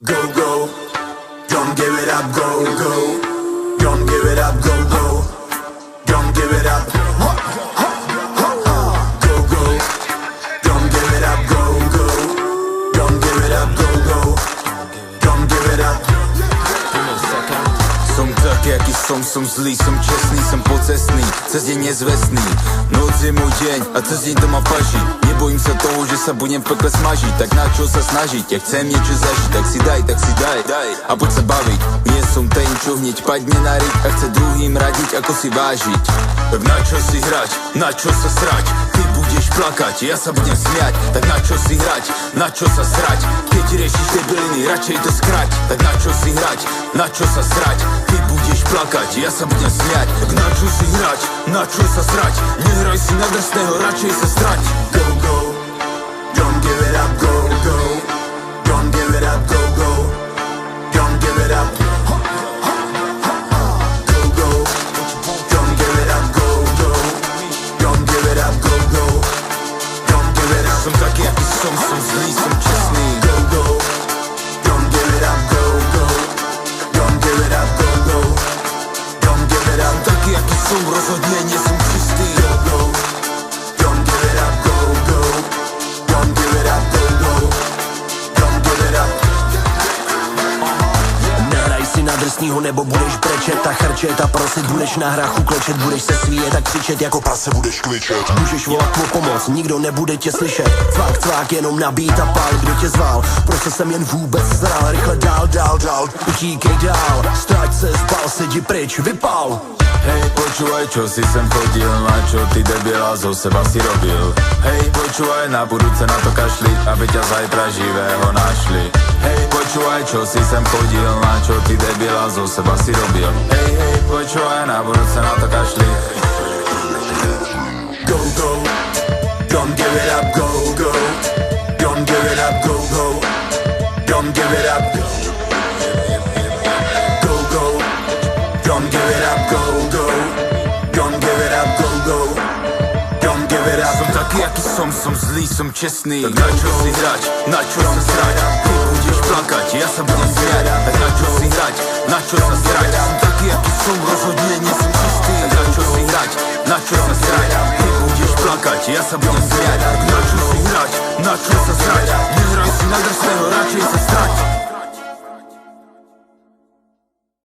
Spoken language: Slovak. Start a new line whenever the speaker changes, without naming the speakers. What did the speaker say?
Go, go, don't give it up, go, go, don't give it up, go, go, don't give it up. Go, go, don't give it up, go, go, don't give it up, go, go, don't give it up.
Som tak, jaký som zlý, som čestný, som pocestný, cez deň nezvestný. Noc je môj deň a cez deň doma paží. Nebojím sa toho, že sa budem v pekle smažiť. Tak na čo sa snažiť, ja chcem niečo zažiť. Tak si daj a poď sa baviť. Nie som ten, čo hneď padne na riť a chce druhým radiť, ako si vážiť. Tak na čo si hrať, na čo sa srať? Ty budeš plakať, ja sa budem smiať. Tak na čo si hrať, na čo sa srať? Keď riešiš debiliny, radšej to skrať. Tak na čo si hrať, na čo sa srať? Ty budeš plakať, ja sa budem smiať. Tak na čo si hrať, na čo sa srať? Nehraj si na drsného, radšej sa strať.
Go, go, don't give it up, go, go, don't give it up, go, go, don't give it up. Go, go, don't give it up, go, go, don't give it up, go, go, don't give it up.
Som taký, aký som zlý, som čestný.
Go, go, don't give it up, go, go, don't give it up, go, go, don't give it up.
Taký, aký som, rozhodne nie som čistý.
Go, go, don't give it up, go, go, don't give it up, go, go, don't give it up.
Nehraj si na drsnýho, nebo budeš brečet a chrčet a prosit, budeš na hrachu klečet, budeš se svíjet a křičet, jako prase budeš kličet. Můžeš volat o pomoc, nikdo nebude tě slyšet. Cvák, cvák, jenom nabít a pál, kdo tě zval. Prostě jsem jen vůbec zrál, rychle dál, utíkej dál. Strať se, spal, sedí pryč, vypal.
Hej, počúvaj, čo si sem chodil, na čo ty debila zo seba si robil. Hej, počúvaj, na budúce na to kašli, aby ťa zajtra živého našli. Hej, počúvaj, čo si sem chodil, na čo ty debila zo seba si robil. Hej, počúvaj, na budúce na to kašli.
Go, go, don't give it up, go, go, don't give it up, go, go, don't give it up. Go, go, don't give it up, go, go, don't give it up, go, go, don't give it up.
Som taký, aký som zlý, som čestný. Tak na čo si hrať, na čo sa srať? Ty budeš plakať, ja sa budem smiať. Tak na čo si hrať, na čo sa srať? Som taký, aký som, rozhodne nie som čistý. Tak na čo si hrať, na čo sa srať? Ty budeš plakať, ja sa budem smiať. Tak na čo si hrať, na čo sa srať? Nehraj si na drsného, radšej sa strať.